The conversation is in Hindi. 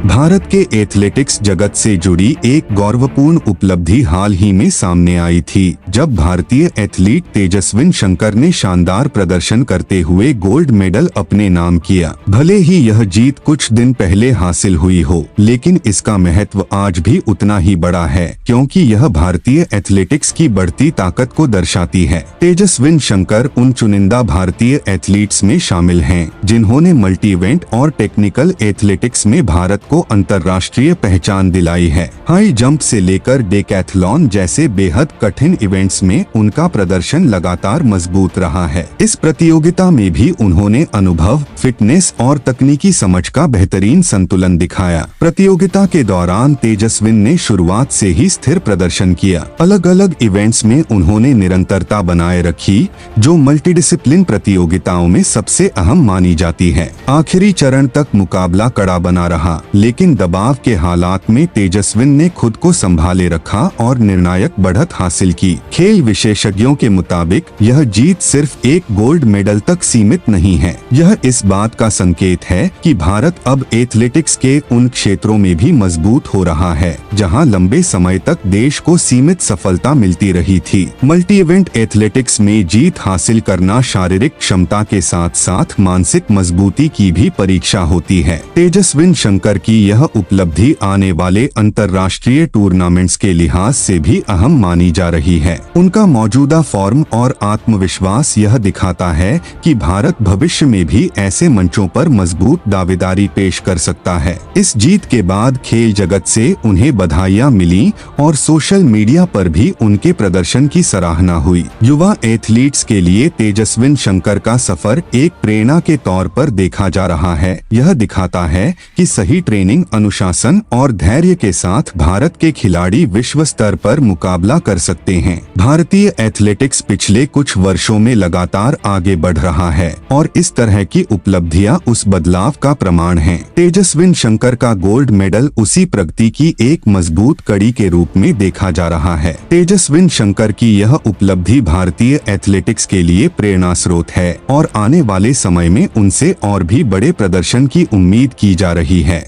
भारत के एथलेटिक्स जगत से जुड़ी एक गौरवपूर्ण उपलब्धि हाल ही में सामने आई थी, जब भारतीय एथलीट तेजस्विन शंकर ने शानदार प्रदर्शन करते हुए गोल्ड मेडल अपने नाम किया। भले ही यह जीत कुछ दिन पहले हासिल हुई हो, लेकिन इसका महत्व आज भी उतना ही बड़ा है, क्योंकि यह भारतीय एथलेटिक्स की बढ़ती ताकत को दर्शाती है। तेजस्विन शंकर उन चुनिंदा भारतीय एथलीट्स में शामिल हैं, जिन्होंने मल्टी इवेंट और टेक्निकल एथलेटिक्स में भारत को अंतर्राष्ट्रीय पहचान दिलाई है। हाई जंप से लेकर डेकैथलॉन जैसे बेहद कठिन इवेंट्स में उनका प्रदर्शन लगातार मजबूत रहा है। इस प्रतियोगिता में भी उन्होंने अनुभव, फिटनेस और तकनीकी समझ का बेहतरीन संतुलन दिखाया। प्रतियोगिता के दौरान तेजस्विन ने शुरुआत से ही स्थिर प्रदर्शन किया। अलग अलग इवेंट्स में उन्होंने निरंतरता बनाए रखी, जो मल्टीडिसिप्लिन प्रतियोगिताओं में सबसे अहम मानी जाती है। आखिरी चरण तक मुकाबला कड़ा बना रहा, लेकिन दबाव के हालात में तेजस्विन ने खुद को संभाले रखा और निर्णायक बढ़त हासिल की। खेल विशेषज्ञों के मुताबिक यह जीत सिर्फ एक गोल्ड मेडल तक सीमित नहीं है। यह इस बात का संकेत है कि भारत अब एथलेटिक्स के उन क्षेत्रों में भी मजबूत हो रहा है, जहां लंबे समय तक देश को सीमित सफलता मिलती रही थी। मल्टी इवेंट एथलेटिक्स में जीत हासिल करना शारीरिक क्षमता के साथ साथ मानसिक मजबूती की भी परीक्षा होती है। तेजस्विन शंकर की यह उपलब्धि आने वाले अंतर्राष्ट्रीय टूर्नामेंट्स के लिहाज से भी अहम मानी जा रही है। उनका मौजूदा फॉर्म और आत्मविश्वास यह दिखाता है कि भारत भविष्य में भी ऐसे मंचों पर मजबूत दावेदारी पेश कर सकता है। इस जीत के बाद खेल जगत से उन्हें बधाइयां मिली और सोशल मीडिया पर भी उनके प्रदर्शन की सराहना हुई। युवा एथलीट्स के लिए तेजस्विन शंकर का सफर एक प्रेरणा के तौर पर देखा जा रहा है। यह दिखाता है कि सही ट्रेनिंग, अनुशासन और धैर्य के साथ भारत के खिलाड़ी विश्व स्तर पर मुकाबला कर सकते हैं। भारतीय एथलेटिक्स पिछले कुछ वर्षों में लगातार आगे बढ़ रहा है और इस तरह की उपलब्धियां उस बदलाव का प्रमाण हैं। तेजस्विन शंकर का गोल्ड मेडल उसी प्रगति की एक मजबूत कड़ी के रूप में देखा जा रहा है। तेजस्विन शंकर की यह उपलब्धि भारतीय एथलेटिक्स के लिए प्रेरणा स्रोत है और आने वाले समय में उनसे और भी बड़े प्रदर्शन की उम्मीद की जा रही है।